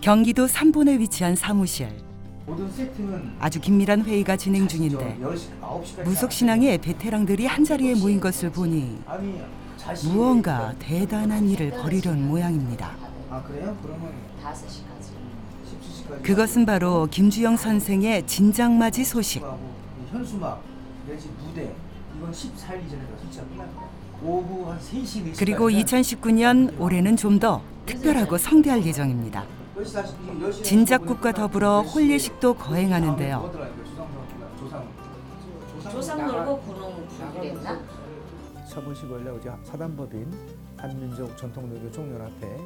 경기도 삼본에 위치한 사무실. 모든 세팅은 아주 긴밀한 회의가 진행 중인데 무속 신앙의 베테랑들이 한자리에 모인 것을 보니 무언가 대단한 일을 벌이려는 모양입니다. 아 그래요? 그러면 5시까지. 그것은 바로 김주영 선생의 진장맞이 소식. 현수막 내지 무대 이건 14일 이전에 다 설치가 끝날 거예요. 오후 한 3시 4시. 그리고 2019년 올해는 좀 더 특별하고 성대할 예정입니다. 진작국과 더불어 홀예식도 거행하는데요. 조상 놀고 군웅 불기랬나? 서문식 원래 어제 사단법인 한민족 전통노조 총연합회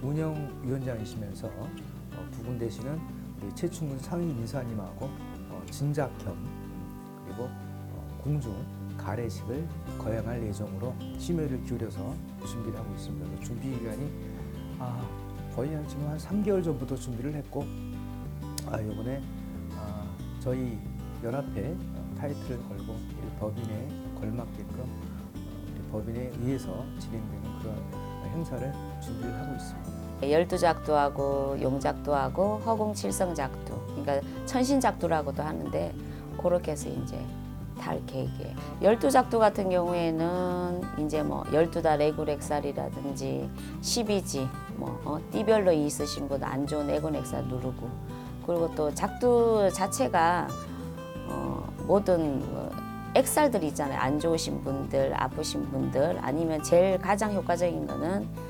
운영위원장이시면서 두 분 되시는 우리 최충근 상임이사님하고 진작겸 그리고 궁중 가래식을 거행할 예정으로 심혈을 기울여서 준비를 하고 있습니다. 그래서 준비 기간이 거의 지금 한 3개월 전부터 준비를 했고 이번에 저희 연합회 타이틀을 걸고 이 법인에 걸맞게끔 우리 법인에 의해서 진행되는 그런 행사를 준비를 하고 있습니다. 12작도 하고 용작도 하고 허공칠성작도, 그러니까 천신작도라고도 하는데 그렇게 해서 이제 달 계획이에요. 12작도 같은 경우에는 이제 뭐 12달 애굴액살이라든지 12지 띠별로 있으신 분 안 좋은 애굴액살 누르고, 그리고 또 작두 자체가 모든 액살들 있잖아요. 안 좋으신 분들, 아프신 분들, 아니면 제일 가장 효과적인 거는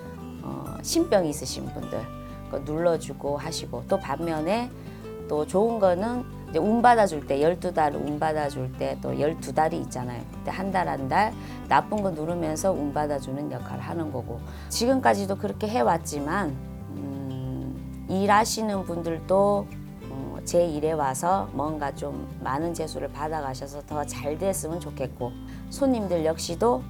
신병 있으신 분들 그거 눌러주고 하시고, 또 반면에 또 좋은 거는 이제 운 받아줄 때 12달 운 받아줄 때 또 12달이 있잖아요. 그때 한 달 한 달 나쁜 거 누르면서 운 받아주는 역할을 하는 거고, 지금까지도 그렇게 해왔지만 일하시는 분들도 제 일에 와서 뭔가 좀 많은 재수를 받아가셔서 더 잘 됐으면 좋겠고, 손님들 역시도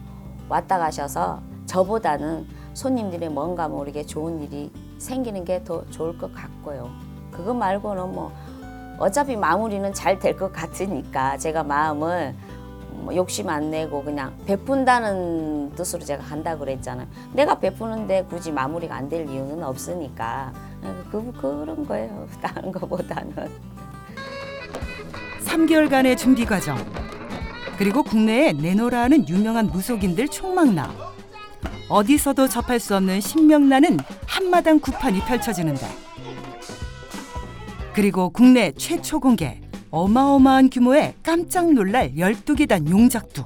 왔다 가셔서 저보다는 손님들이 뭔가 모르게 좋은 일이 생기는 게 더 좋을 것 같고요. 그거 말고는 뭐 어차피 마무리는 잘 될 것 같으니까 제가 마음을 욕심 안 내고 그냥 베푼다는 뜻으로 제가 간다고 그랬잖아요. 내가 베푸는데 굳이 마무리가 안 될 이유는 없으니까 그런 거예요. 다른 거보다는. 3개월간의 준비 과정. 그리고 국내에 내노라 하는 유명한 무속인들 총망라. 어디서도 접할 수 없는 신명나는 한마당 구판이 펼쳐지는데, 그리고 국내 최초 공개 어마어마한 규모의 깜짝 놀랄 12계단 용작두.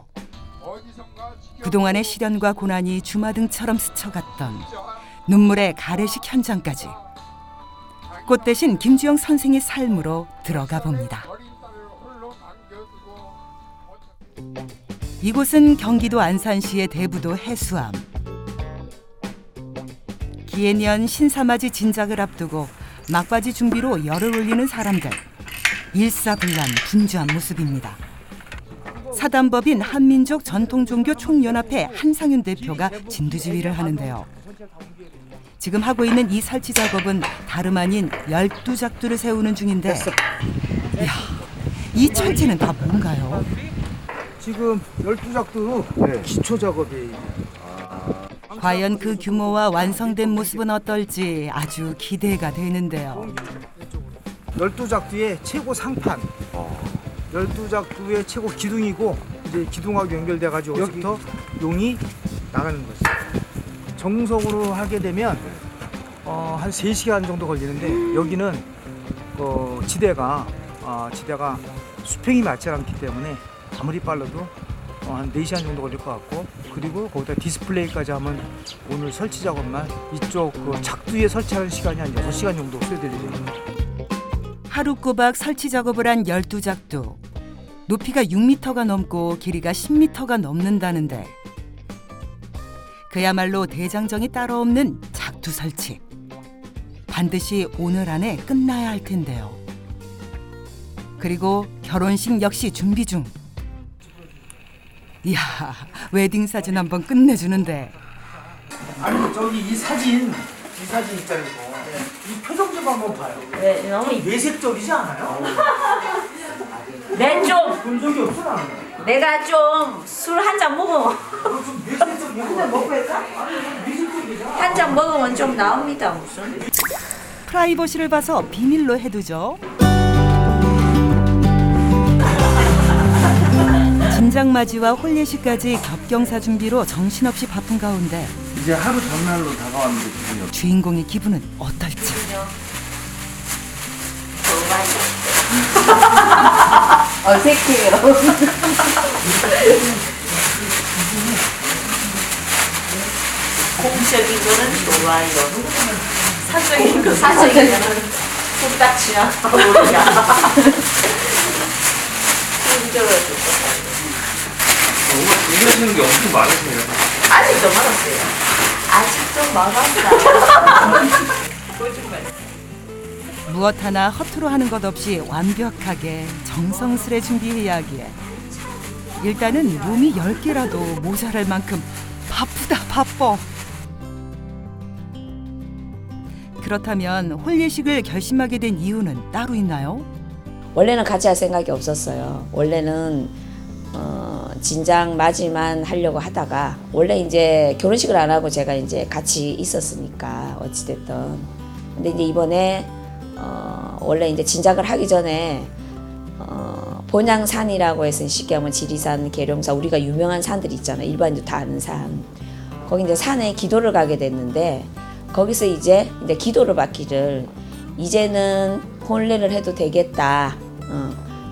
그동안의 시련과 고난이 주마등처럼 스쳐갔던 눈물의 가래식 현장까지 꽃 대신 김주영 선생의 삶으로 들어가 봅니다. 이곳은 경기도 안산시의 대부도 해수암. 기해년 신사맞이 진작을 앞두고 막바지 준비로 열을 올리는 사람들. 일사불란 분주한 모습입니다. 사단법인 한민족 전통종교 총연합회 한상윤 대표가 진두지휘를 하는데요. 지금 하고 있는 이 설치 작업은 다름 아닌 12작두를 세우는 중인데, 이야, 이 천체는 다 뭔가요? 지금 12작도 기초 작업이에요. 과연 그 규모와 완성된 모습은 어떨지 아주 기대가 되는데요. 12작두의 최고 상판, 12작두의 최고 기둥이고, 이제 기둥하고 연결돼가지고 여기부터 용이 나가는 거죠. 정석으로 하게 되면 한 3시간 정도 걸리는데, 여기는 지대가 수평이 맞지 않기 때문에 아무리 빨라도 한 4시간 정도 걸릴 것 같고, 그리고 거기다 디스플레이까지 하면 오늘 설치 작업만 이쪽 작두에 설치하는 시간이 한 6시간 정도 소요될 예정입니다. 하루 꼬박 설치 작업을 한 12작두. 높이가 6m가 넘고 길이가 10m가 넘는다는데, 그야말로 대장정이 따로 없는 작두 설치. 반드시 오늘 안에 끝나야 할 텐데요. 그리고 결혼식 역시 준비 중. 이야, 웨딩 사진 한번 끝내주는데. 아니 저기 이 사진 있잖아요. 이 표정 좀 한번 봐요. 네, 너무 외색적이지 않아요? 본 적이 없어 나는. 내가 좀 술 한 잔 먹으면 좀 외색적이야. 한잔 먹고 할까? 아니 외색적이야. 한 잔 먹으면 좀 나옵니다 무슨. 프라이버시를 봐서 비밀로 해두죠. 진작맞이와 홀예식까지 겹경사 준비로 정신없이 바쁜 가운데 이제 하루 전날로 다가왔는데 기분이 어때요? 주인공의 기분은 어떨지. 어색해요. 공적인 거는 좋아요. 사적인 거는 뚝딱지나 모르냐. 뭔가 준비하시는 게 엄청 많으세요. 아직도 멀었어요. 아직 좀 멀었다. 거짓말. 무엇 하나 허투루 하는 것 없이 완벽하게 정성스레 준비해야 하기에 일단은 몸이 10개라도 모자랄 만큼 바쁘다 바빠. 그렇다면 홀예식을 결심하게 된 이유는 따로 있나요? 원래는 같이 할 생각이 없었어요. 원래는 진작 맞이만 하려고 하다가 원래 이제 결혼식을 안 하고 제가 이제 같이 있었으니까 어찌됐든. 근데 이제 이번에 원래 이제 진작을 하기 전에 본양산이라고 해서 쉽게 하면 지리산, 계룡산 우리가 유명한 산들 있잖아요. 일반인도 다 아는 산. 거기 이제 산에 기도를 가게 됐는데 거기서 이제 기도를 받기를 이제는 혼례를 해도 되겠다.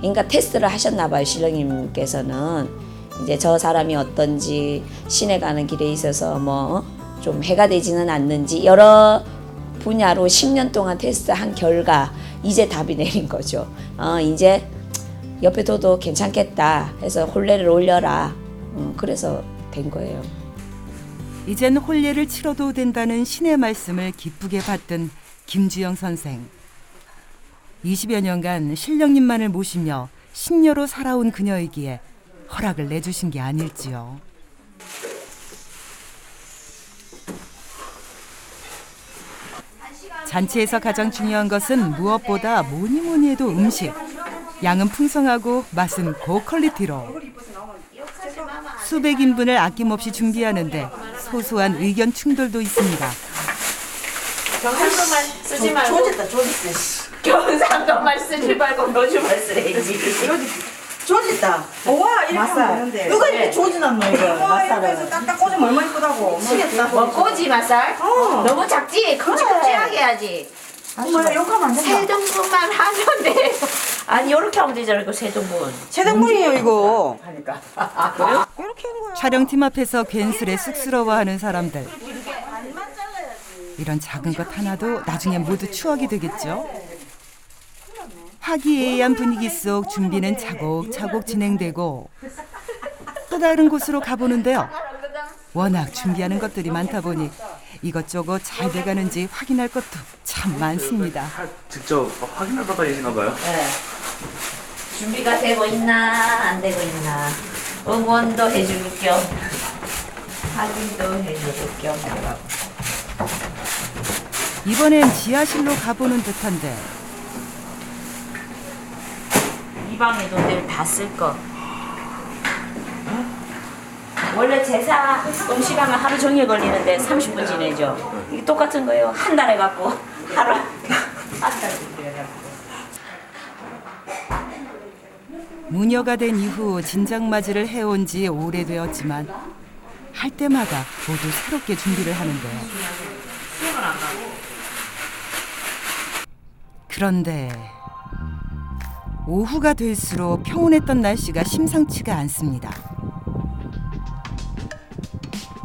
그러니까 테스트를 하셨나 봐요. 신령님께서는 이제 저 사람이 어떤지 시내 가는 길에 있어서 뭐 좀 해가 되지는 않는지 여러 분야로 10년 동안 테스트한 결과 이제 답이 내린 거죠. 이제 옆에 둬도 괜찮겠다 해서 혼례를 올려라. 그래서 된 거예요. 이젠 혼례를 치러도 된다는 신의 말씀을 기쁘게 받든 김주영 선생. 20여 년간 신령님만을 모시며 신녀로 살아온 그녀이기에 허락을 내주신 게 아닐지요. 잔치에서 가장 중요한 것은 무엇보다 뭐니 해도 음식. 양은 풍성하고 맛은 고퀄리티로. 수백 인분을 아낌없이 준비하는데 소소한 의견 충돌도 있습니다. 경상도말 쓰지 말고. 경상도말 쓰지 말고 노주말 쓰래야지. 조졌다. 와 이렇게 하면 되는데. 누가 이렇게 조지난 거 이거 맛살을. 딱딱 꽂으면 얼마나 이쁘다고. 미치겠다. 뭐 꼬지 맛살? 너무 작지? 큼직큼직하게 해야지. 엄마 욕하면 안 된다. 세 등분만 하면 돼. 아니 요렇게 하면 되잖아. 이거 세 등분. 최등분이에요 이거. 하니까. 이렇게 하는 거야. 촬영팀 앞에서 괜스레 쑥스러워하는 사람들. 이런 작은 것 하나도 나중에 모두 추억이 되겠죠. 화기애애한 분위기 속 준비는 차곡차곡 진행되고 또 다른 곳으로 가보는데요. 워낙 준비하는 것들이 많다 보니 이것저것 잘 돼가는지 확인할 것도 참 많습니다. 직접 확인하러 다니시나 봐요? 네. 준비가 되고 있나 안 되고 있나 응원도 해줄 겸 확인도 해줄 겸 이번엔 지하실로 가보는 듯한데 이 방에도 늘 다 쓸 거. 원래 제사 음식하면 하루 종일 걸리는데 30분 지내죠. 이게 똑같은 거예요. 한 달 해갖고 하루 한 달. 무녀가 된 이후 진작맞이를 해온 지 오래되었지만 할 때마다 모두 새롭게 준비를 하는데요. 그런데 오후가 될수록 평온했던 날씨가 심상치가 않습니다.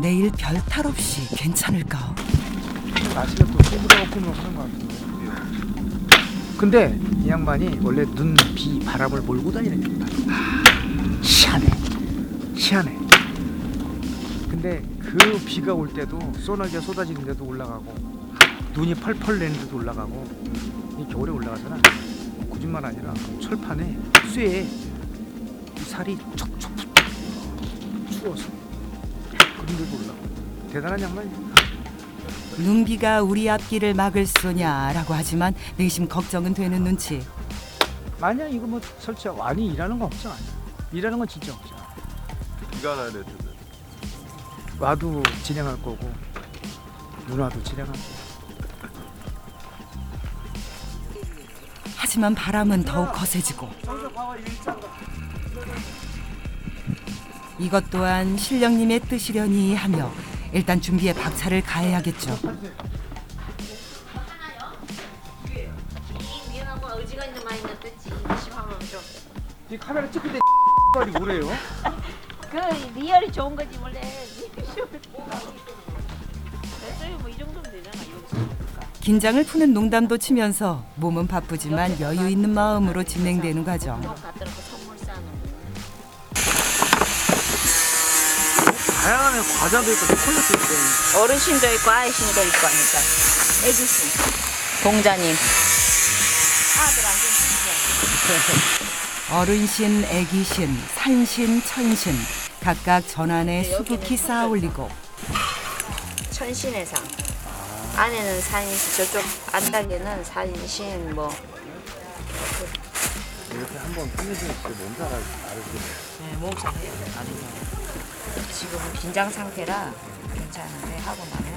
내일 별 탈 없이 괜찮을까? 날씨가 또 꾸물꾸물 하는 것 같은데. 근데 이 양반이 원래 눈, 비, 바람을 몰고 다니는 양반. 희한해. 근데 그 비가 올 때도 소나기가 쏟아지는데도 올라가고 눈이 펄펄 내는데도 올라가고 이 겨울에 올라가잖아. 거짓말 아니라 철판에 쇠에 살이 촉촉 추워서 그런데도 올라가고 대단한 양반이야. 눈비가 우리 앞길을 막을 소냐라고 하지만 내심 걱정은 되는 눈치. 만약 이거 뭐 설치하고 아니 일하는 거 없잖아. 일하는 건 진짜 없잖아. 비가 나야 될 텐데. 와도 진행할 거고 누나도 진행할 거고 하지만 바람은 더욱 거세지고 이것 또한 신령님의 뜻이려니 하며 일단 준비에 박차를 가해야겠죠. 미안하고 의지가 있는 많이 넣었지. 심하면 좀. 이 카메라 찍을 때 말이 뭐래요? 그 리얼이 좋은 거지 원래. 됐어요. 뭐 이 정도면 되잖아. 긴장을 푸는 농담도 치면서 몸은 바쁘지만 여유 있는 마음으로 진행되는 과정. 갖다 놓고 선물 싸는 다양한 과자도 있고 초콜릿도 있고. 어르신도 있고 아이신도 있고 하니까 애기신, 동자님. 어른신, 애기신, 산신, 천신 각각 전환에 수북히 쌓아 올리고 천신의 상. 안에는 산신, 저쪽 안닥에는 산신 뭐. 이렇게 한번 끝내주면 진짜 몸살 앓으시네요. 네, 몸살 해요. 아니면 지금 긴장 상태라 괜찮은데 하고 나면.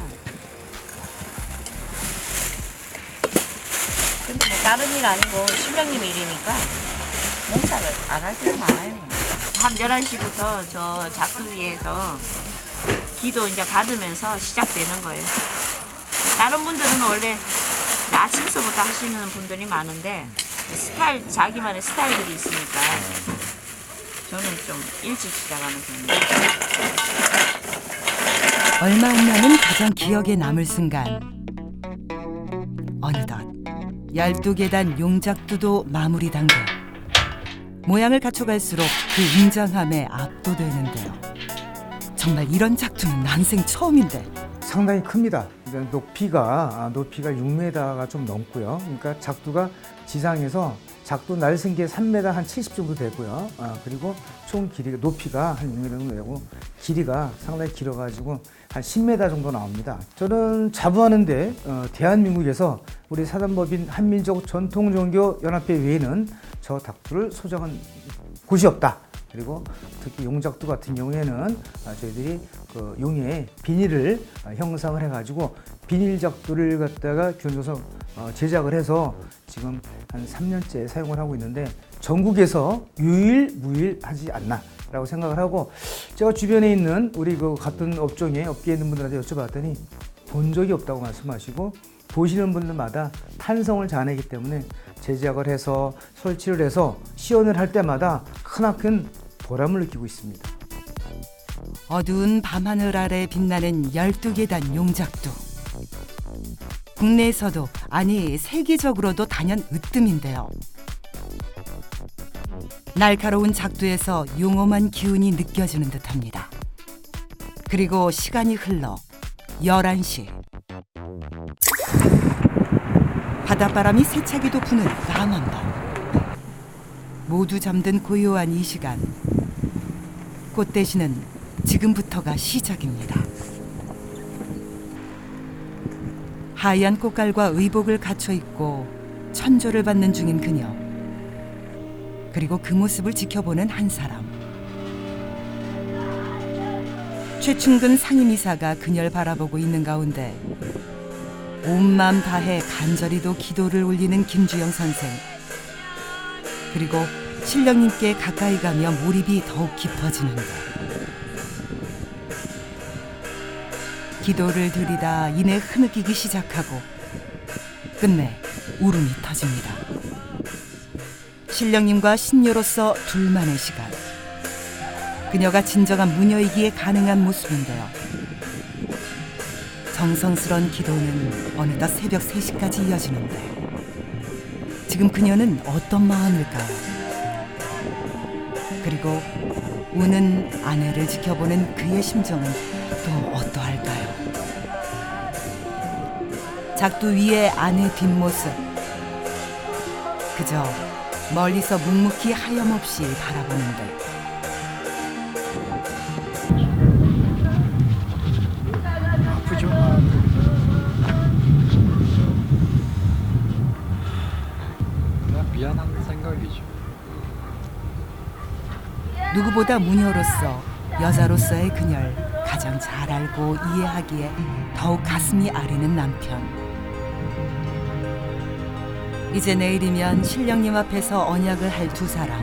근데 뭐 다른 일 아니고 신령님 일이니까 몸살을 안 할 때가 많아요. 밤 11시부터 저 작두위에서 기도 이제 받으면서 시작되는 거예요. 다른 분들은 원래 아침서부터 하시는 분들이 많은데 스타일, 자기만의 스타일들이 있으니까 저는 좀 일찍 시작하는 편이에요. 얼마 안 남은 가장 기억에 남을 순간. 어느덧 12계단 용작두도 마무리 단계. 모양을 갖춰갈수록 그 웅장함에 압도되는데요. 정말 이런 작두는 난생 처음인데. 상당히 큽니다. 그러니까 높이가 6m가 좀 넘고요. 그러니까 작두가 지상에서 작두 날승기에 3m 한 70 정도 되고요. 그리고 총 길이가 높이가 한 6m 정도 되고 길이가 상당히 길어가지고 한 10m 정도 나옵니다. 저는 자부하는데 대한민국에서 우리 사단법인 한민족 전통종교 연합회 외에는 저 닭두를 소장한 곳이 없다. 그리고 특히 용작두 같은 경우에는 저희들이 그 용에 비닐을 형상을 해가지고 비닐 작두를 갖다가 균줘서 제작을 해서 지금 한 3년째 사용을 하고 있는데 전국에서 유일무이하지 않나라고 생각을 하고 제가 주변에 있는 우리 그 같은 업종에 업계에 있는 분들한테 여쭤봤더니 본 적이 없다고 말씀하시고 보시는 분들마다 탄성을 자아내기 때문에 제작을 해서 설치를 해서 시연을 할 때마다 크나큰 보람을 느끼고 있습니다. 어두운 밤하늘 아래 빛나는 12계단 용작두. 국내에서도 아니 세계적으로도 단연 으뜸인데요. 날카로운 작두에서 용엄한 기운이 느껴지는 듯합니다. 그리고 시간이 흘러 11시. 바닷바람이 세차게도 부는 까만 밤. 모두 잠든 고요한 이 시간. 꽃 대신은 지금부터가 시작입니다. 하얀 꽃갈과 의복을 갖춰 입고 천조를 받는 중인 그녀. 그리고 그 모습을 지켜보는 한 사람. 최충근 상임이사가 그녀를 바라보고 있는 가운데 온 마음 다해 간절히도 기도를 올리는 김주영 선생. 그리고 신령님께 가까이 가며 몰입이 더욱 깊어지는데 기도를 드리다 이내 흐느끼기 시작하고 끝내 울음이 터집니다. 신령님과 신녀로서 둘만의 시간. 그녀가 진정한 무녀이기에 가능한 모습인데요. 정성스런 기도는 어느덧 새벽 3시까지 이어지는데 지금 그녀는 어떤 마음일까요? 그리고 우는 아내를 지켜보는 그의 심정은 또 어떠할까요? 작두 위의 아내 뒷모습. 그저 멀리서 묵묵히 하염없이 바라보는데 아프죠? 그냥 미안한 생각이죠. 누구보다 무녀로서 여자로서의 그녀를 가장 잘 알고 이해하기에 더욱 가슴이 아리는 남편. 이제 내일이면 신령님 앞에서 언약을 할 두 사람.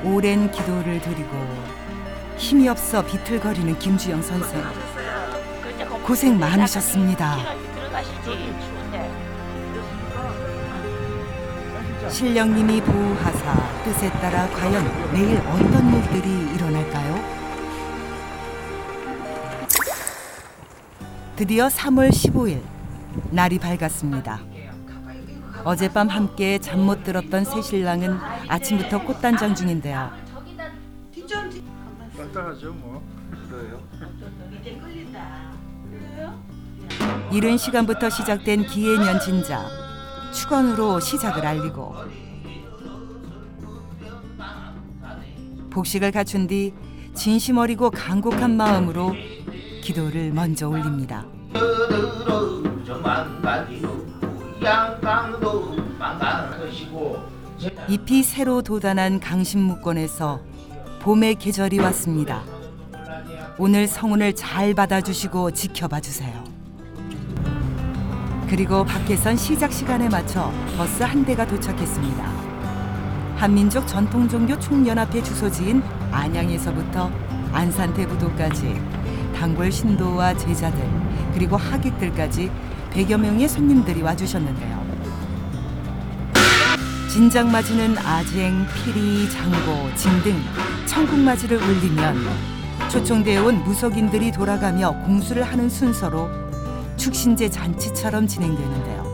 오랜 기도를 드리고 힘이 없어 비틀거리는 김주영 선생. 고생 많으셨습니다. 신령님이 보호하사 뜻에 따라 과연 내일 어떤 일들이 일어날까요? 드디어 3월 15일 날이 밝았습니다. 어젯밤 함께 잠 못 들었던 새 신랑은 아침부터 꽃단장 중인데요. 간단하죠 뭐. 그래요? 이른 시간부터 시작된 기해년 진작, 축원으로 시작을 알리고 복식을 갖춘 뒤 진심 어리고 간곡한 마음으로 기도를 먼저 올립니다. 잎이 새로 돋아난 강신무권에서 봄의 계절이 왔습니다. 오늘 성운을 잘 받아주시고 지켜봐 주세요. 그리고 밖에선 시작 시간에 맞춰 버스 한 대가 도착했습니다. 한민족 전통종교 총연합회 주소지인 안양에서부터 안산대부도까지 단골 신도와 제자들 그리고 하객들까지 100여 명의 손님들이 와주셨는데요. 진작맞이는 아쟁, 피리, 장고, 진 등 천국맞이를 울리면 초청되어 온 무속인들이 돌아가며 공수를 하는 순서로 축신제 잔치처럼 진행되는데요.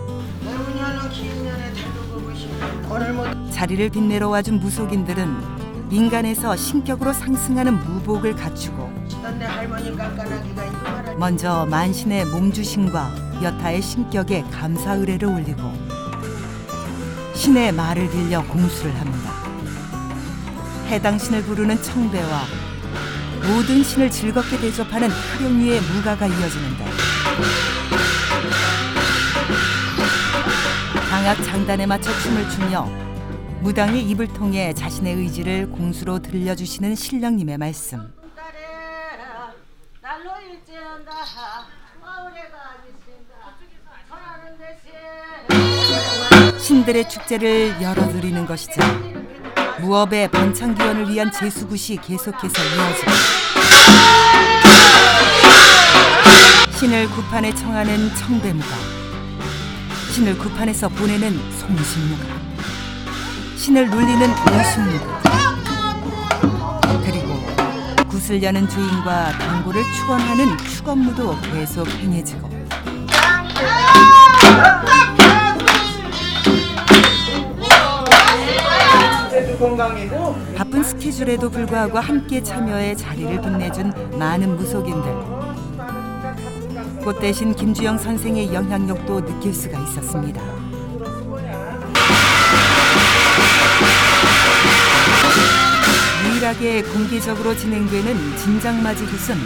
자리를 빛내러 와준 무속인들은 인간에서 신격으로 상승하는 무복을 갖추고 먼저 만신의 몸주신과 여타의 신격에 감사 의례를 올리고 신의 말을 빌려 공수를 합니다. 해당 신을 부르는 청배와 모든 신을 즐겁게 대접하는 하룡리의 무가가 이어지는데 강악 장단에 맞춰 춤을 추며 무당의 입을 통해 자신의 의지를 공수로 들려주시는 신령님의 말씀. 신들의 축제를 열어드리는 것이자 무업의 번창기원을 위한 제수굿이 계속해서 이어지고 신을 구판에 청하는 청배무가, 신을 구판에서 보내는 송신무가, 신을 눌리는 오신무가, 그리고 굿을 여는 주인과 당고를 축원하는 축원무도 계속 행해지고 바쁜 스케줄에도 불구하고 함께 참여해 자리를 빛내준 많은 무속인들. 꽃 대신 김주영 선생의 영향력도 느낄 수가 있었습니다. 유일하게 공개적으로 진행되는 진장맞이 굿은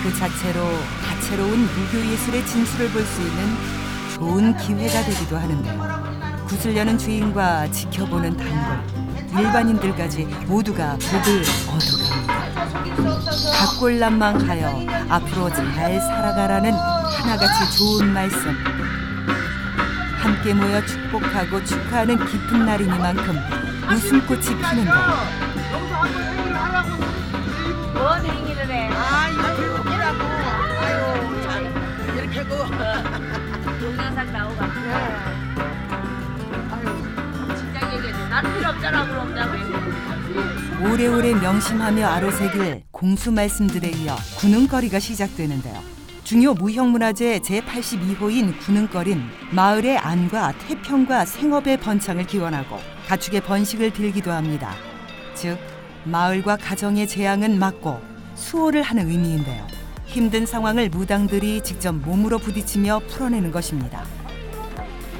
그 자체로 다채로운 무교예술의 진수를 볼 수 있는 좋은 기회가 되기도 하는데요. 굿을 여는 주인과 지켜보는 단골, 일반인들까지 모두가 복을 얻어갑니다. 각골난망하여 앞으로 잘 살아가라는 하나같이 좋은 말씀. 함께 모여 축복하고 축하하는 깊은 날이니만큼 웃음꽃이 피는데 뭔 행위를 해? 아 이거 들고 끼라고. 아유 참 이렇게 고. 동영상 나오고. 진작 얘기해줘. 난 필요 없잖아. 그럼 없다고. 오래오래 명심하며 아로새길 공수 말씀들에 이어 구능거리가 시작되는데요. 중요 무형문화재 제82호인 구능거린 마을의 안과 태평과 생업의 번창을 기원하고 가축의 번식을 빌기도 합니다. 즉 마을과 가정의 재앙은 막고 수호를 하는 의미인데요. 힘든 상황을 무당들이 직접 몸으로 부딪히며 풀어내는 것입니다.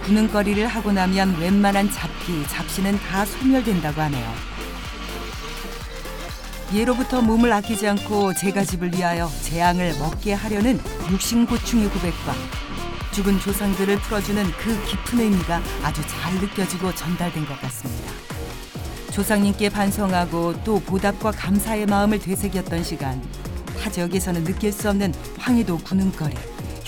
구능거리를 하고 나면 웬만한 잡시는 다 소멸된다고 하네요. 예로부터 몸을 아끼지 않고 제가집을 위하여 재앙을 먹게 하려는 육신고충의 고백과 죽은 조상들을 풀어주는 그 깊은 의미가 아주 잘 느껴지고 전달된 것 같습니다. 조상님께 반성하고 또 보답과 감사의 마음을 되새겼던 시간, 타 지역에서는 느낄 수 없는 황해도 구능거리,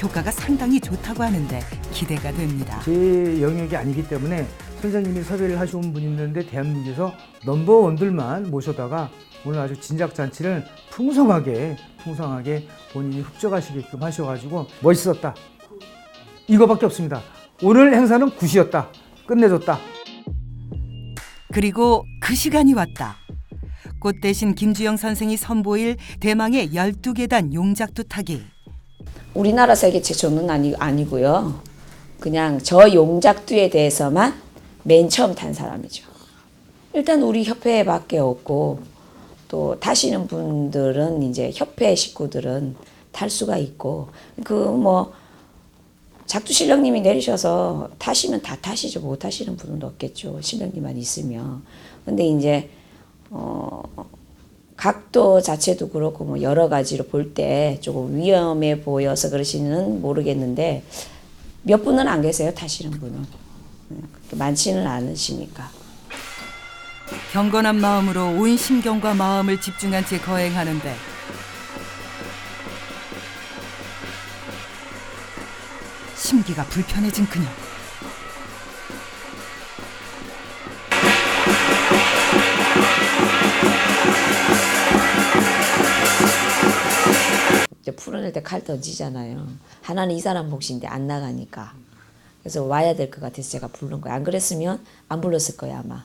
효과가 상당히 좋다고 하는데 기대가 됩니다. 제 영역이 아니기 때문에 선생님이 섭외를 하신 분이 있는데 대한민국에서 넘버원들만 모셔다가 오늘 아주 진작잔치를 풍성하게 본인이 흡족하시게끔 하셔가지고 멋있었다. 이거밖에 없습니다. 오늘 행사는 굿이었다. 끝내줬다. 그리고 그 시간이 왔다. 꽃 대신 김주영 선생이 선보일 대망의 12계단 용작두 타기. 우리나라 세계 최초는 아니고요. 그냥 저 용작두에 대해서만 맨 처음 탄 사람이죠. 일단 우리 협회밖에 없고 또 타시는 분들은 이제 협회 식구들은 탈 수가 있고 그 뭐 작두 신령님이 내리셔서 타시면 다 타시죠. 못 타시는 분은 없겠죠. 신령님만 있으면. 근데 이제 각도 자체도 그렇고 뭐 여러 가지로 볼 때 조금 위험해 보여서 그러시는 모르겠는데 몇 분은 안 계세요. 타시는 분은. 그렇게 많지는 않으시니까. 경건한 마음으로 온 신경과 마음을 집중한 채 거행하는데 심기가 불편해진 그녀. 이제 풀어낼 때 칼 던지잖아요. 하나는 이 사람 몫인데 안 나가니까. 그래서 와야 될 것 같아서 제가 부른 거예요. 안 그랬으면 안 불렀을 거예요 아마.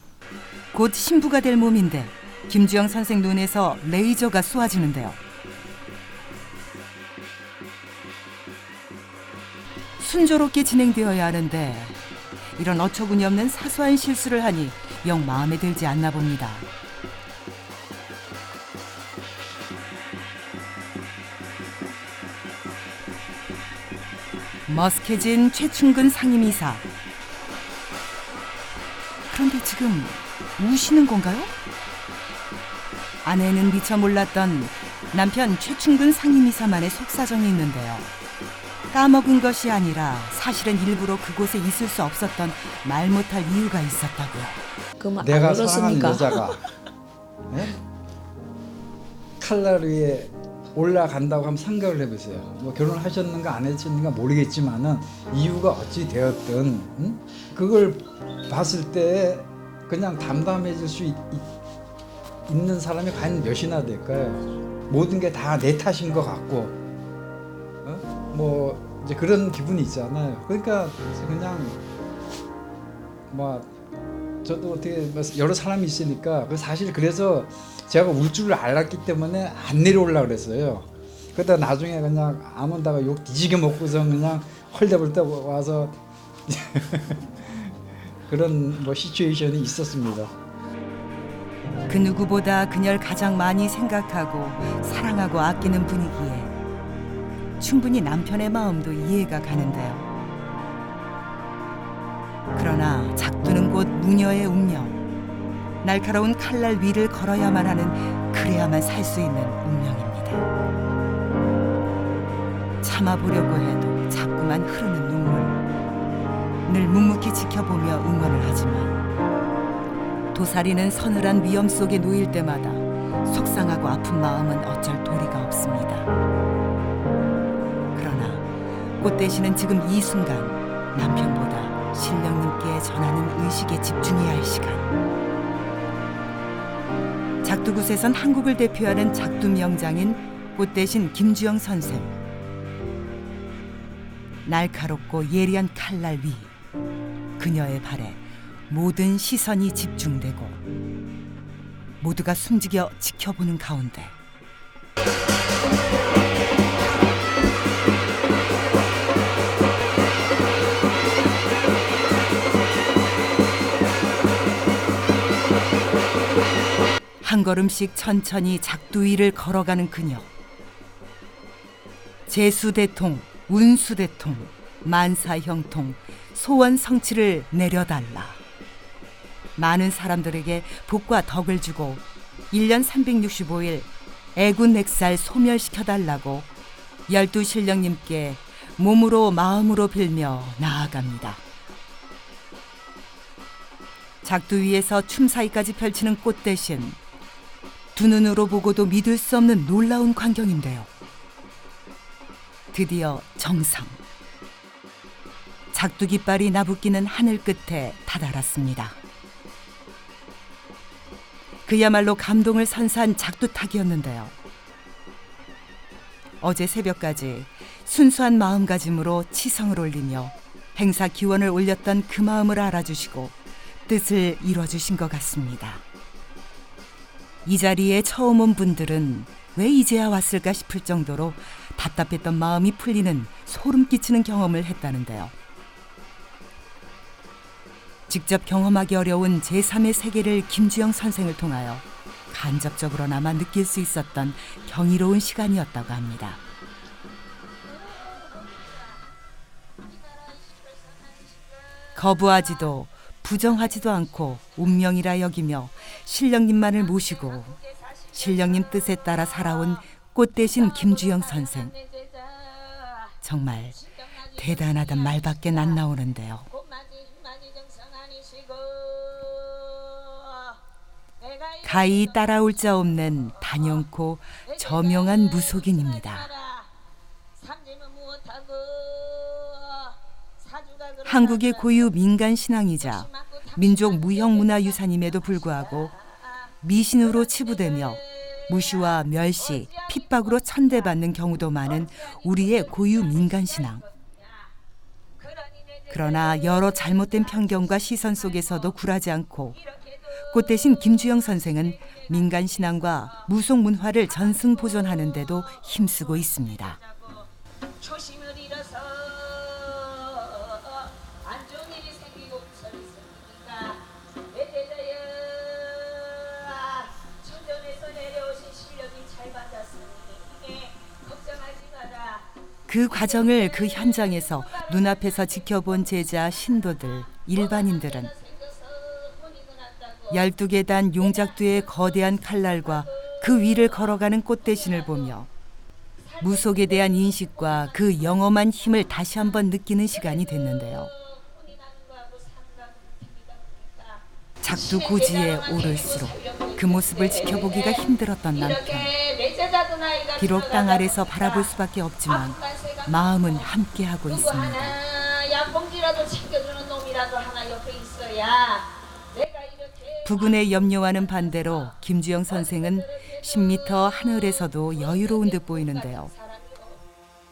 곧 신부가 될 몸인데 김주영 선생 눈에서 레이저가 쏘아지는데요. 순조롭게 진행되어야 하는데 이런 어처구니 없는 사소한 실수를 하니 영 마음에 들지 않나 봅니다. 머쓱해진 최충근 상임이사. 그런데 지금 우시는 건가요? 아내는 미처 몰랐던 남편 최충근 상임이사만의 속사정이 있는데요. 까먹은 것이 아니라 사실은 일부러 그곳에 있을 수 없었던 말 못할 이유가 있었다고요. 그럼 안 내가 사랑하는 그렇습니까? 여자가 네? 칼날 위에 올라간다고 하면 생각을 해보세요. 뭐 결혼하셨는가 안 하셨는가 모르겠지만은 이유가 어찌 되었든 그걸 봤을 때 그냥 담담해질 수 있는 사람이 과연 몇이나 될까요? 모든 게 다 내 탓인 것 같고 뭐 이제 그런 기분이 있잖아요. 그러니까 그냥 뭐 저도 어떻게 여러 사람이 있으니까 사실 그래서 제가 울 줄을 알았기 때문에 안 내려오려고 그랬어요. 그러다 나중에 그냥 아몬다가 욕 뒤지게 먹고서 그냥 헐레벌떡 와서 그런 뭐 시츄에이션이 있었습니다. 그 누구보다 그녀를 가장 많이 생각하고 사랑하고 아끼는 분이기에 충분히 남편의 마음도 이해가 가는데요. 그러나 작두는 곧 무녀의 운명. 날카로운 칼날 위를 걸어야만 하는, 그래야만 살 수 있는 운명입니다. 참아보려고 해도 자꾸만 흐르는 눈물. 늘 묵묵히 지켜보며 응원을 하지만 도사리는 서늘한 위험 속에 놓일 때마다 속상하고 아픈 마음은 어쩔 도리가 없습니다. 그러나 꽃 대신은 지금 이 순간 남편보다 신령님께 전하는 의식에 집중해야 할 시간. 작두굿에선 한국을 대표하는 작두 명장인 꽃 대신 김주영 선생. 날카롭고 예리한 칼날 위, 그녀의 발에 모든 시선이 집중되고 모두가 숨지겨 지켜보는 가운데 한 걸음씩 천천히 작두 위를 걸어가는 그녀. 재수대통, 운수대통, 만사형통, 소원 성취를 내려달라. 많은 사람들에게 복과 덕을 주고 1년 365일 애군액살 소멸시켜달라고 12 신령님께 몸으로 마음으로 빌며 나아갑니다. 작두 위에서 춤사위까지 펼치는 꽃 대신 두 눈으로 보고도 믿을 수 없는 놀라운 광경인데요. 드디어 정상. 작두 깃발이 나부끼는 하늘 끝에 다다랐습니다. 그야말로 감동을 선사한 작두타기였는데요. 어제 새벽까지 순수한 마음가짐으로 치성을 올리며 행사 기원을 올렸던 그 마음을 알아주시고 뜻을 이뤄주신 것 같습니다. 이 자리에 처음 온 분들은 왜 이제야 왔을까 싶을 정도로 답답했던 마음이 풀리는 소름 끼치는 경험을 했다는데요. 직접 경험하기 어려운 제3의 세계를 김주영 선생을 통하여 간접적으로나마 느낄 수 있었던 경이로운 시간이었다고 합니다. 거부하지도 부정하지도 않고 운명이라 여기며 신령님만을 모시고 신령님 뜻에 따라 살아온 꽃 대신 김주영 선생. 정말 대단하단 말밖에 안 나오는데요. 가히 따라올 자 없는 단연코 저명한 무속인입니다. 한국의 고유 민간 신앙이자 민족 무형문화유산임에도 불구하고 미신으로 치부되며 무시와 멸시, 핍박으로 천대받는 경우도 많은 우리의 고유 민간 신앙. 그러나 여러 잘못된 편견과 시선 속에서도 굴하지 않고 꽃 대신 김주영 선생은 민간 신앙과 무속 문화를 전승보존하는 데도 힘쓰고 있습니다. 초심을 잃어서 안 좋은 일이 생기고 있으니까 내 제자여 천전에서 내려오신 실력이 잘 받았으니 걱정하지 마라. 그 과정을 그 현장에서 눈앞에서 지켜본 제자 신도들, 일반인들은 12계단 용작두의 거대한 칼날과 그 위를 걸어가는 꽃 대신을 보며 무속에 대한 인식과 그 영험한 힘을 다시 한번 느끼는 시간이 됐는데요. 작두 고지에 오를수록 그 모습을 지켜보기가 힘들었던 남편. 비록 땅 아래서 바라볼 수밖에 없지만 마음은 함께하고 있습니다. 약봉지라도 챙겨주는 놈이라도 하나 옆에 있어야 부군의 염려와는 반대로 김주영 선생은 10m 하늘에서도 여유로운 듯 보이는데요.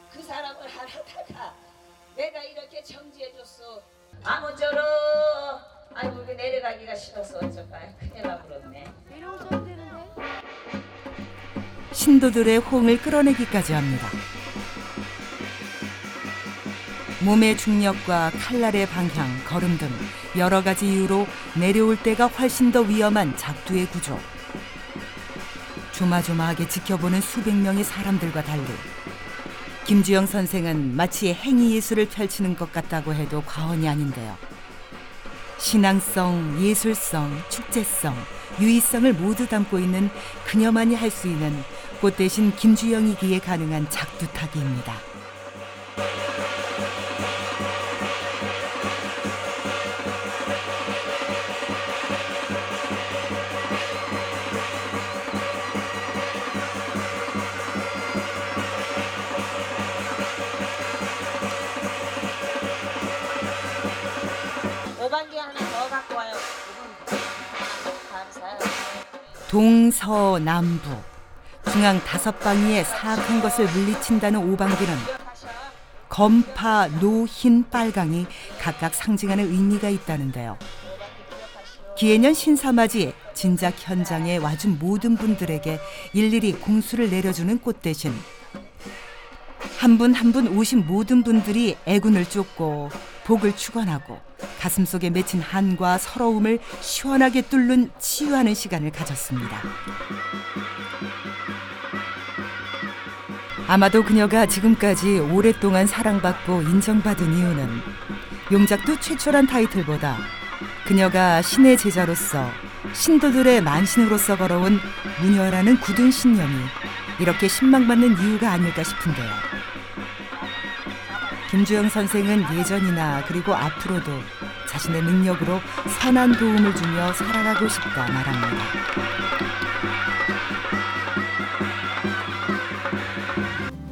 그 사람을 하다가 내가 이렇게 정지해줬어. 아무쪼록 아이고 그 내려가기가 싫어서 어쩔까. 큰일 나버렸네. 신도들의 호응을 끌어내기까지 합니다. 몸의 중력과 칼날의 방향, 걸음 등 여러 가지 이유로 내려올 때가 훨씬 더 위험한 작두의 구조. 조마조마하게 지켜보는 수백 명의 사람들과 달리 김주영 선생은 마치 행위예술을 펼치는 것 같다고 해도 과언이 아닌데요. 신앙성, 예술성, 축제성, 유의성을 모두 담고 있는 그녀만이 할 수 있는 꽃 대신 김주영이기에 가능한 작두타기입니다. 오반기 하나 더 갖고 와요. 동서남북 중앙 5방위의 사악한 것을 물리친다는 오방기는 검파, 노, 흰, 빨강이 각각 상징하는 의미가 있다는데요. 기해년 신사맞이 진작 현장에 와준 모든 분들에게 일일이 공수를 내려주는 꽃 대신 한 분 한 분 오신 모든 분들이 애군을 쫓고 복을 축원하고 가슴속에 맺힌 한과 서러움을 시원하게 뚫는 치유하는 시간을 가졌습니다. 아마도 그녀가 지금까지 오랫동안 사랑받고 인정받은 이유는 용작두 최초란 타이틀보다 그녀가 신의 제자로서 신도들의 만신으로서 걸어온 무녀라는 굳은 신념이 이렇게 신망받는 이유가 아닐까 싶은데요. 김주영 선생은 예전이나 그리고 앞으로도 자신의 능력으로 선한 도움을 주며 살아가고 싶다 말합니다.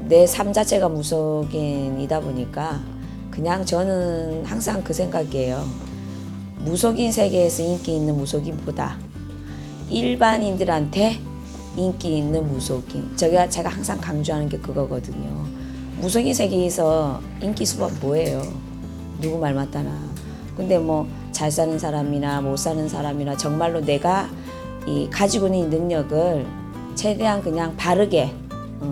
내 삶 자체가 무속인이다 보니까 그냥 저는 항상 그 생각이에요. 무속인 세계에서 인기 있는 무속인보다 일반인들한테 인기 있는 무속인. 제가 항상 강조하는 게 그거거든요. 무속인 세계에서 인기 수가 뭐예요? 누구 말 맞다나. 근데 뭐 잘 사는 사람이나 못 사는 사람이나 정말로 내가 가지고 있는 능력을 최대한 그냥 바르게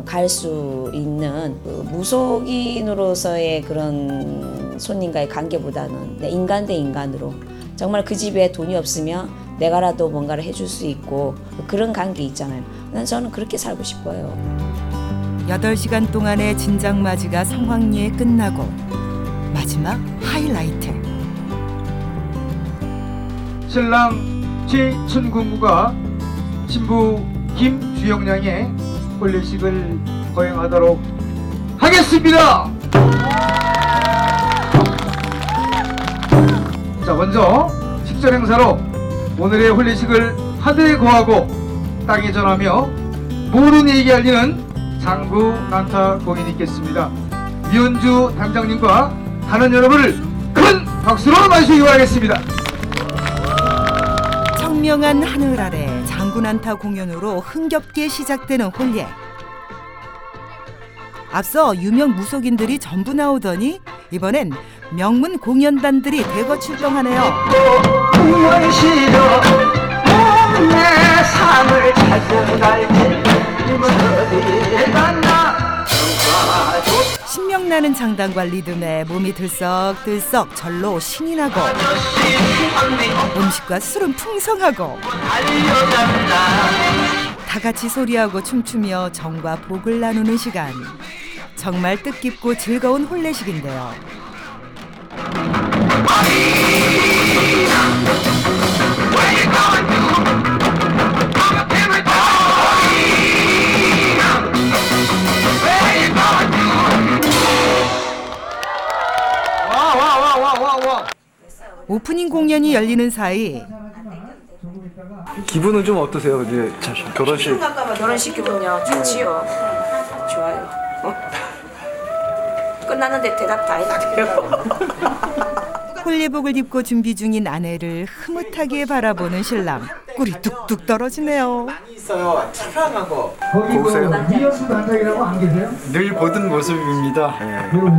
갈 수 있는 그 무속인으로서의 그런 손님과의 관계보다는 인간 대 인간으로 정말 그 집에 돈이 없으면 내가라도 뭔가를 해줄 수 있고 그런 관계 있잖아요. 저는 그렇게 살고 싶어요. 8시간 동안의 진장맞이가 성황리에 끝나고 마지막 하이라이트. 신랑 최춘궁부가 신부 김주영양의 혼례식을 거행하도록 하겠습니다. 자, 먼저 식전 행사로 오늘의 혼례식을 하늘에 거하고 땅에 전하며 모든 얘기 알리는 장구 난타 공연이 있겠습니다. 위원주 단장님과 다른 여러분을 큰 박수로 맞으시기 바라겠습니다. 청명한 하늘 아래 장군안타 공연으로 흥겹게 시작되는 혼례. 앞서 유명 무속인들이 전부 나오더니 이번엔 명문 공연단들이 대거 출동하네요. 신명나는 장단과 리듬에 몸이 들썩들썩 절로 신이 나고 음식과 술은 풍성하고 다 같이 소리하고 춤추며 정과 복을 나누는 시간. 정말 뜻깊고 즐거운 혼례식인데요. 오프닝 공연이 열리는 사이 기분은 좀 어떠세요? 이제 결혼식 기분요? 좋지요. 좋아요. 끝났는데 대답 다 했대요. 혼례복을 입고 준비 중인 아내를 흐뭇하게 바라보는 신랑. 꿀이 뚝뚝 떨어지네요. 있어요. 차량하고. 보세요. 위원수 단장이라고 안 계세요? 늘 보던 모습입니다.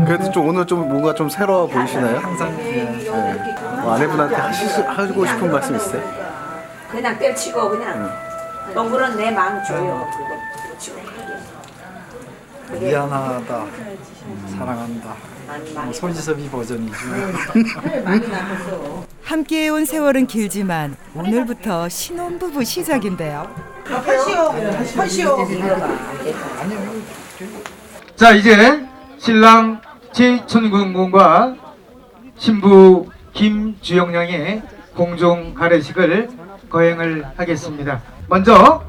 그래도 좀 오늘 좀 뭔가 좀 새로워 보이시나요? 항상. 아내분한테 하고 싶은 말씀 있어요? 그냥 때치고 그냥 동그란 내 마음 줘요. 미안하다, 사랑한다. 손지섭이 버전이지. 함께해온 세월은 길지만 오늘부터 신혼부부 시작인데요. 하시오. 자, 이제 신랑 최춘궁군과 신부 김주영양의 공종 가례식을 거행을 하겠습니다. 먼저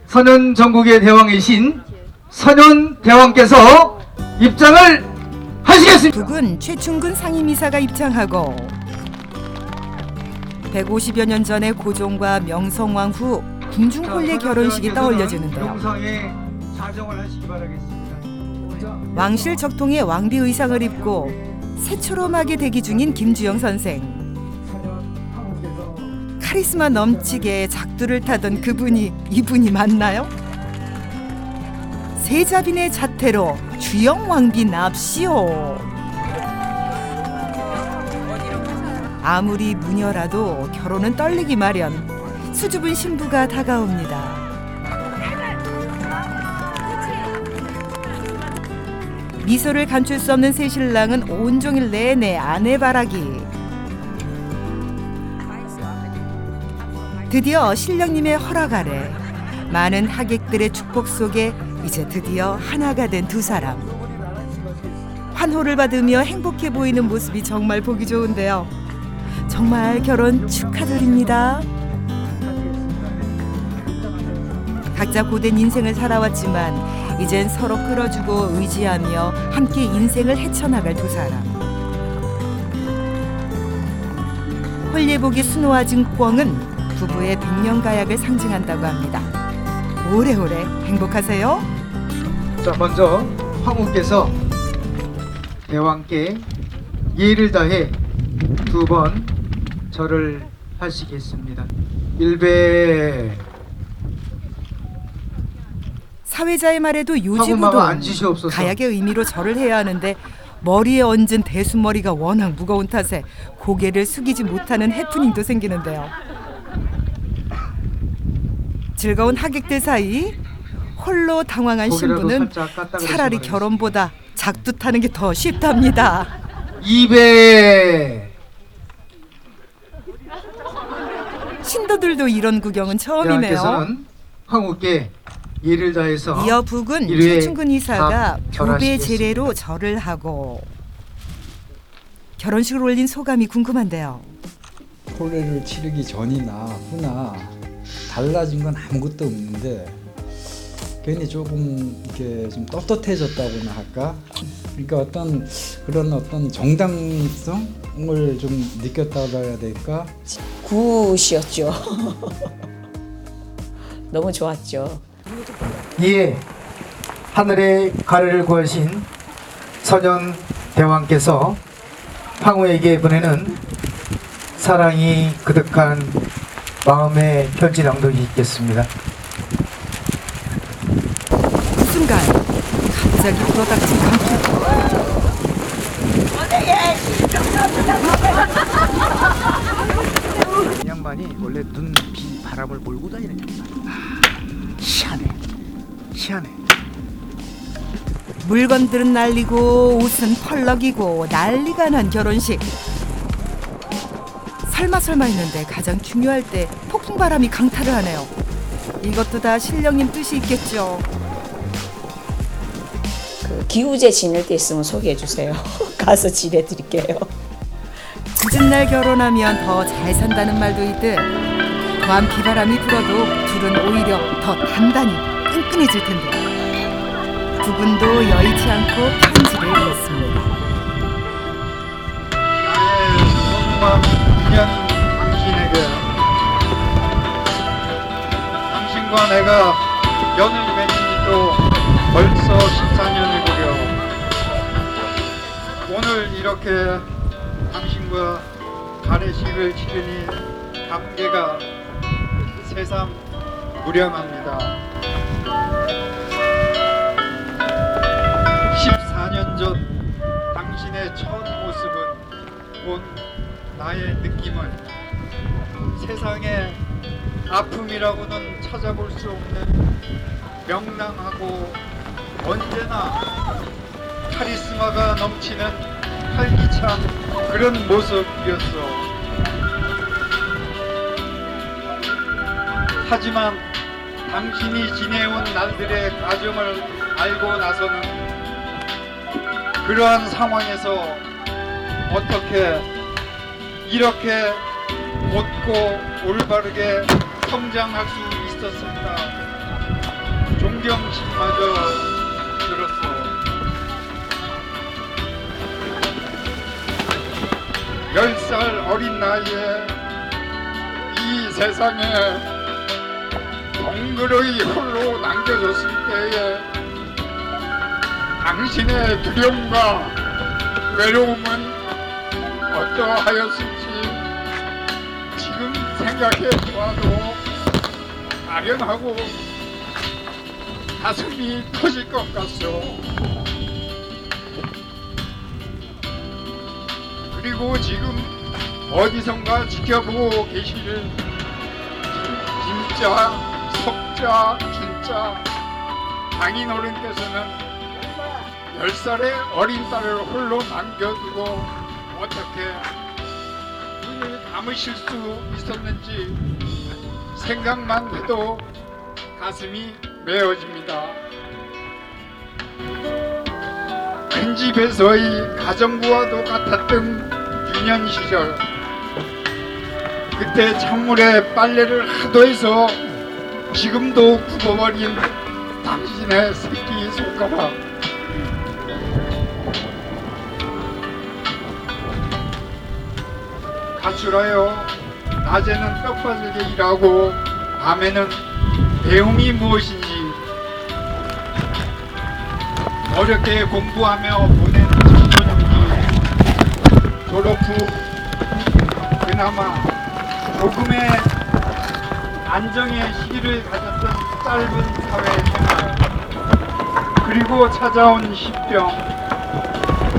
선현 전국의 대왕이신 선현대왕께서 입장을 하시겠습니다. 북은 최충근 상임이사가 입장하고 150여 년 전의 고종과 명성왕 후 궁중혼례 결혼식이 떠올려지는데요. 영상에 자정을 하시기 바라겠습니다. 왕실 적통의 왕비 의상을 입고 새초롬하게 대기 중인 김주영 선생. 카리스마 넘치게 작두를 타던 그분이 이분이 맞나요? 세자빈의 자태로 주영 왕비 납시오. 아무리 무녀라도 결혼은 떨리기 마련. 수줍은 신부가 다가옵니다. 미소를 감출 수 없는 새신랑은 온종일 내내 아내 바라기. 드디어 신령님의 허락 아래 많은 하객들의 축복 속에 이제 드디어 하나가 된 두 사람. 환호를 받으며 행복해 보이는 모습이 정말 보기 좋은데요. 정말 결혼 축하드립니다. 각자 고된 인생을 살아왔지만 이젠 서로 끌어주고 의지하며 함께 인생을 헤쳐나갈 두 사람. 혼례복이 수놓아진 꿩은 부부의 백년가약을 상징한다고 합니다. 오래오래 행복하세요. 자, 먼저 황후께서 대왕께 예를 다해 2번 절을 하시겠습니다. 일배. 사회자의 말에도 요지부도 황후마마 앉으시옵소서. 가약의 의미로 절을 해야 하는데 머리에 얹은 대순머리가 워낙 무거운 탓에 고개를 숙이지 못하는 해프닝도 생기는데요. 즐거운 하객들 사이 홀로 당황한 고개라도 신부는 살짝 깠다 차라리 그러시면 결혼보다 작두 타는 게 더 쉽답니다. 2배. 신도들도 이런 구경은 처음이네요. 대왕께서는 황후께 예를 다해서 이어 북은 일회 최충근 이사가 밥 교배 절하시겠습니다. 제례로 절을 하고 결혼식을 올린 소감이 궁금한데요. 혼례를 치르기 전이나 후나 달라진 건 아무것도 없는데 괜히 조금 이렇게 좀 떳떳해졌다고나 할까? 그러니까 어떤 정당성을 좀 느꼈다고 해야 될까? 굿이었죠. 너무 좋았죠. 이에 하늘의 가르를 구하신 선현 대왕께서 황후에게 보내는 사랑이 그득한 마음의 편지 낭독이 있겠습니다. 그 순간 갑자기 불어닥친 강풍. 이 양반이 원래 눈, 비, 바람을 몰고 다니는 양반. 희한해. 물건들은 날리고 옷은 펄럭이고 난리가 난 결혼식. 설마 했는데 가장 중요할 때 폭풍바람이 강타를 하네요. 이것도 다 신령님 뜻이 있겠죠. 그 기우제 지낼 때 있으면 소개해 주세요. 가서 지내 드릴게요. 늦은 날 결혼하면 더 잘 산다는 말도 있듯 더한 비바람이 불어도 둘은 오히려 더 단단히 끈끈해질 텐데 부군도 여의치 않고 편지를 읽습니다. 나의 소중한 인연 당신에게 당신과 내가 연을 맺은 지도 벌써 14년이고요. 오늘 이렇게 당신과 가래식을 치르니 감개가 새삼 무량합니다. 14년 전 당신의 첫 모습은 본 나의 느낌을 세상에 아픔이라고는 찾아볼 수 없는 명랑하고 언제나 카리스마가 넘치는 활기찬 그런 모습이었어. 하지만 당신이 지내온 날들의 과정을 알고 나서는 그러한 상황에서 어떻게 이렇게 곧고 올바르게 성장할 수 있었을까 존경심마저 들었어. 10살 어린 나이에 이 세상에 덩그러이 홀로 남겨졌을 때에 당신의 두려움과 외로움은 어떠하였을지 지금 생각해 보아도 아련하고 가슴이 터질 것 같소. 그리고 지금 어디선가 지켜보고 계실 진짜 석자 준자 장인어른께서는 10살의 어린 딸을 홀로 남겨두고 어떻게 눈을 감으실 수 있었는지 생각만 해도 가슴이 메어집니다. 큰 집에서의 가정부와도 같았던 유년 시절, 그때 찬물에 빨래를 하도 해서 지금도 굽어버린 당신의 새끼 손가락, 가출하여 낮에는 떡바지게 일하고 밤에는 배움이 무엇인지 어렵게 공부하며 보낸 청소년기 졸업 후 그나마 조금의 안정의 시기를 가졌던 짧은 사회생활, 그리고 찾아온 십병,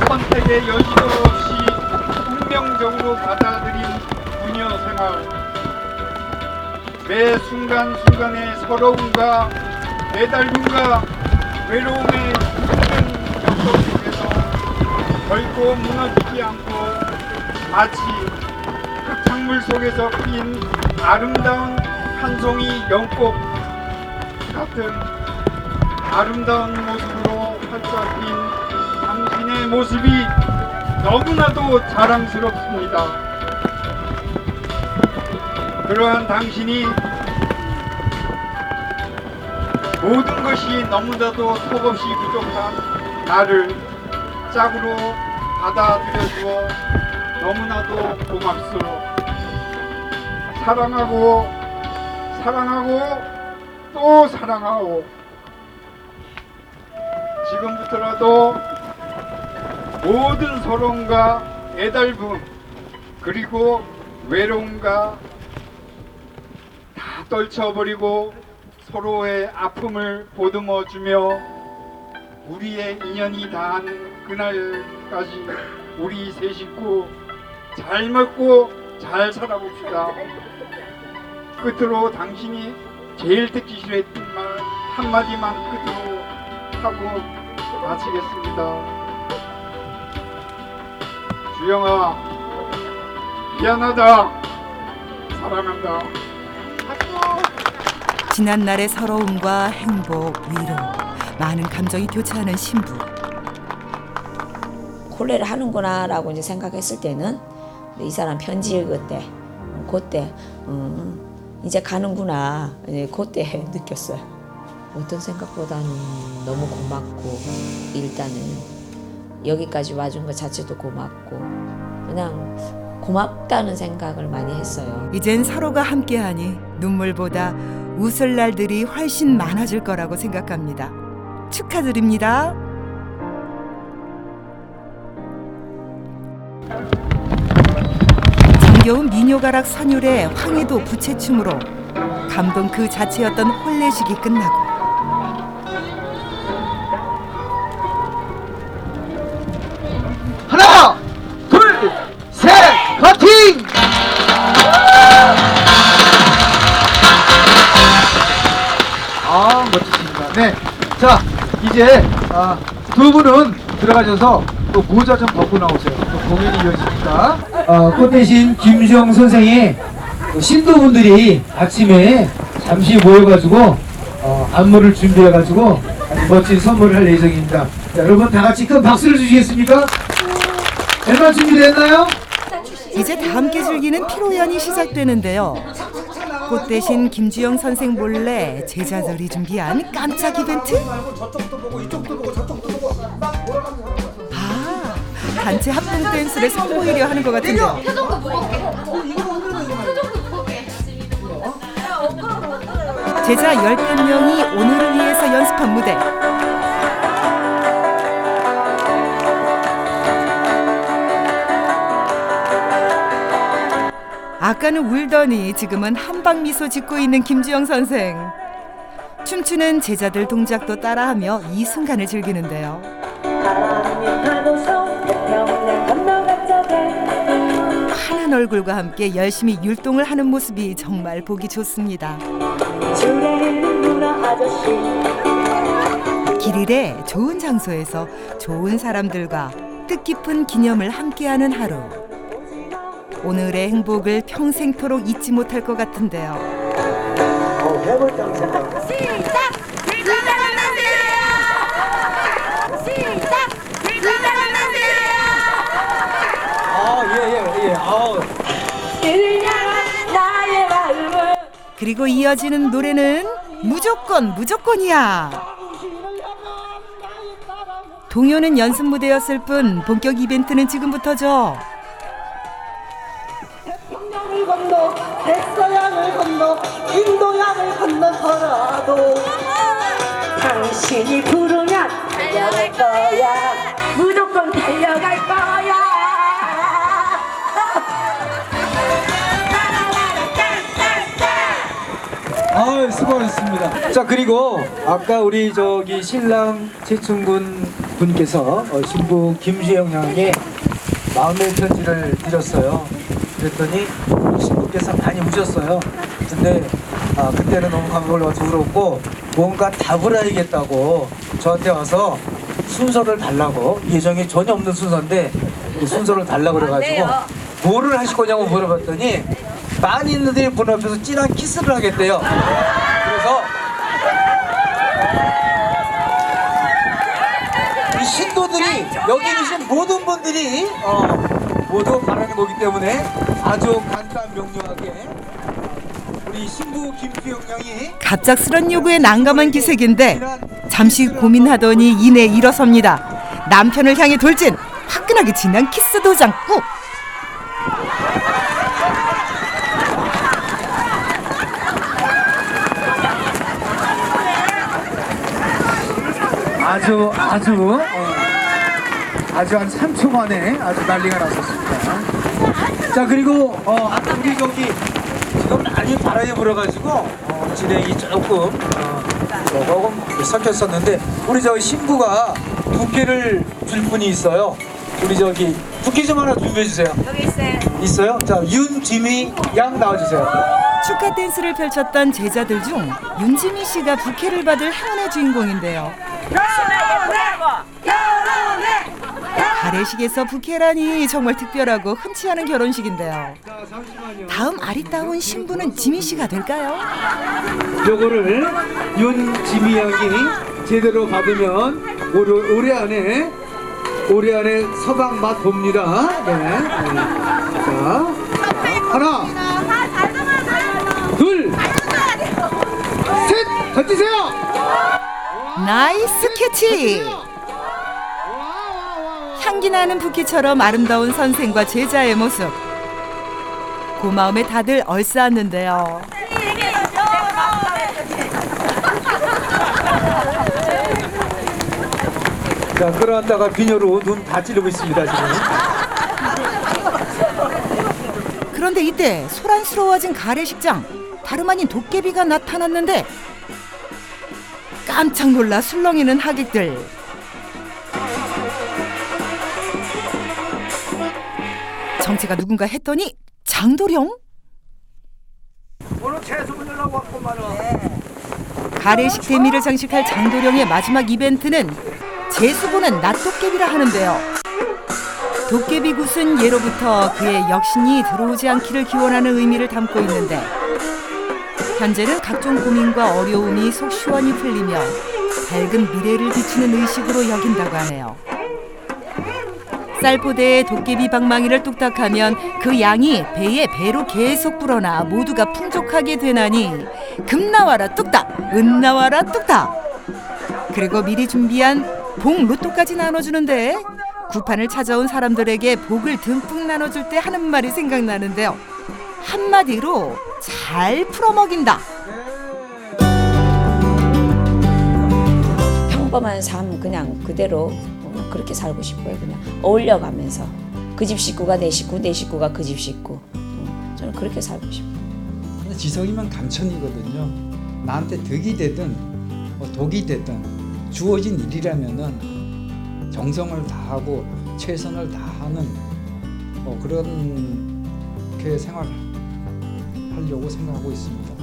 선택의 여지도 없이 운명적으로 받아들인 부녀 생활, 매 순간순간의 서러움과 애달픔과 외로움의 힘든 역경 속에서 결코 무너지지 않고 마치 흙탕물 속에서 핀 아름다운 한 송이 연꽃 같은 아름다운 모습으로 활짝 핀 당신의 모습이 너무나도 자랑스럽습니다. 그러한 당신이 모든 것이 너무나도 턱없이 부족한 나를 짝으로 받아들여주어 너무나도 고맙소. 사랑하고 사랑하고 또 사랑하오. 지금부터라도 모든 서러움과 애달픔 그리고 외로움과 다 떨쳐버리고 서로의 아픔을 보듬어주며 우리의 인연이 닿은 그날까지 우리 세 식구 잘 먹고 잘 살아봅시다. 끝으로 당신이 제일 듣기 싫어했던 말 한마디만 끝으로 하고 마치겠습니다. 주영아, 미안하다. 사랑한다. 지난날의 서러움과 행복, 위로, 많은 감정이 교차하는 신부. 콜레를 하는구나 라고 이제 생각했을 때는 이 사람 편지 읽을 때 그때 이제 가는구나 그때 느꼈어요. 어떤 생각보다는 너무 고맙고 일단은 여기까지 와준 것 자체도 고맙고 그냥 고맙다는 생각을 많이 했어요. 이젠 서로가 함께하니 눈물보다 웃을 날들이 훨씬 많아질 거라고 생각합니다. 축하드립니다. 정겨운 민요가락 선율의 황해도 부채춤으로 감동 그 자체였던 혼례식이 끝나고 하나, 둘, 셋, 파이팅! 아, 멋지십니다. 네, 자 이제 두 분은 들어가셔서 또 모자 좀 벗고 나오세요. 또 공연이 이어지니까. 꽃 대신 김수영 선생의 신도분들이 아침에 잠시 모여가지고 안무를 준비해가지고 아주 멋진 선물을 할 예정입니다. 자, 여러분 다 같이 큰 박수를 주시겠습니까? 얼마 준비됐나요? 이제 다 함께 즐기는 피로연이 시작되는데요. 꽃 대신 김주영 선생 몰래 제자들이 준비한 깜짝 이벤트? 아, 단체 합동 댄스를 선보이려 하는 것 같은데요. 제자 10여 명이 오늘을 위해서 연습한 무대. 아까는 울더니 지금은 한방 미소 짓고 있는 김주영 선생. 춤추는 제자들 동작도 따라하며 이 순간을 즐기는데요. 환한 얼굴과 함께 열심히 율동을 하는 모습이 정말 보기 좋습니다. 길일의 좋은 장소에서 좋은 사람들과 뜻깊은 기념을 함께하는 하루. 오늘의 행복을 평생토록 잊지 못할 것 같은데요. 시작! 불가능한 나세요! 시작! 불가능한 나세요! 나의 마음을 그리고 이어지는 노래는 무조건이야. 동요는 연습 무대였을 뿐 본격 이벤트는 지금부터죠. 태평양을 건너 백서양을 건너 인도양을 건너서라도 당신 신이 부르면 달려갈 거야. 무조건 달려갈 거야. 아, 수고하셨습니다. 자, 그리고 아까 우리 저기 신랑 최충군 분께서 신부 김주영 양에게 마음의 편지를 드렸어요. 그랬더니 신부께서 많이 우셨어요. 근데 그때는 너무 감격을 받아서 울었고 뭔가 답을 해야겠다고 저한테 와서 순서를 달라고, 예정이 전혀 없는 순서인데 그 순서를 달라고 그래가지고 뭐를 하실 거냐고 물어봤더니 많이 있는데 분 앞에서 진한 키스를 하겠대요. 그래서 이 신도들이, 여기 계신 모든 분들이 모두 바라는 거기 때문에 아주 간단 명료하게 우리 신부 김주영 양이 갑작스런 요구에 난감한 기색인데 잠시 고민하더니 이내 일어섭니다. 남편을 향해 돌진, 화끈하게 진한 키스 도장 꾹. 아주 한 3초 만에 아주 난리가 났었습니다. 자, 그리고 아까 우리 저기 지금 많이 바람이 불어가지고 진행이 조금 섞였었는데 우리 저 신부가 부케를 줄 분이 있어요. 우리 저기 부케 좀 하나 준비해 주세요. 여기 있어요. 있어요? 자, 윤지미 양 나와주세요. 축하 댄스를 펼쳤던 제자들 중 윤지미 씨가 부케를 받을 행운의 주인공인데요. 가래식에서 부케라니 정말 특별하고 흔치 않은 결혼식인데요. 다음 아리따운 신부는 지미 씨가 될까요? 요거를 윤지미 양이 제대로 받으면 올해 안에 서방 맛 봅니다. 네. 자, 하나, 둘, 셋, 던지세요. 나이스 캐치! 향기 나는 부케처럼 아름다운 선생과 제자의 모습. 고마움에 다들 얼싸았는데요. 자, 끌어왔다가 비녀로 눈 다 찌르고 있습니다, 지금. 그런데 이때 소란스러워진 가래식장. 다름 아닌 도깨비가 나타났는데 깜짝 놀라 술렁이는 하객들. 정체가 누군가 했더니 장도령? 오늘 채소문 연락 왔구만은. 가래식 대미를 장식할 장도령의 마지막 이벤트는 재수보는 낫도깨비라 하는데요. 도깨비 굿은 예로부터 그의 역신이 들어오지 않기를 기원하는 의미를 담고 있는데 현재는 각종 고민과 어려움이 속 시원히 풀리며 밝은 미래를 비추는 의식으로 여긴다고 하네요. 쌀포대에 도깨비 방망이를 뚝딱하면 그 양이 배에 배로 계속 불어나 모두가 풍족하게 되나니 금 나와라 뚝딱, 은 나와라 뚝딱. 그리고 미리 준비한 복 로또까지 나눠주는데 구판을 찾아온 사람들에게 복을 듬뿍 나눠줄 때 하는 말이 생각나는데요. 한마디로 잘 풀어먹인다. 평범한 삶 그냥 그대로 그렇게 살고 싶어요. 그냥 어울려가면서 그 집 식구가 내 식구, 내 식구가 그 집 식구. 저는 그렇게 살고 싶어요. 근데 지성이면 감천이거든요. 나한테 득이 되든 뭐 독이 되든 주어진 일이라면은 정성을 다하고 최선을 다하는 그렇게 생활하려고 생각하고 있습니다.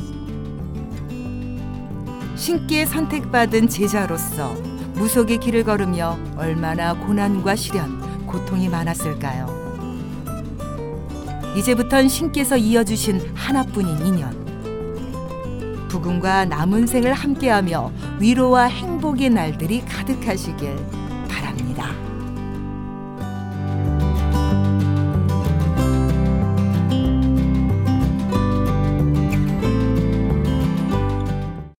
신께 선택받은 제자로서 무속의 길을 걸으며 얼마나 고난과 시련, 고통이 많았을까요? 이제부턴 신께서 이어주신 하나뿐인 인연. 부군과 남은 생을 함께하며 위로와 행복의 날들이 가득하시길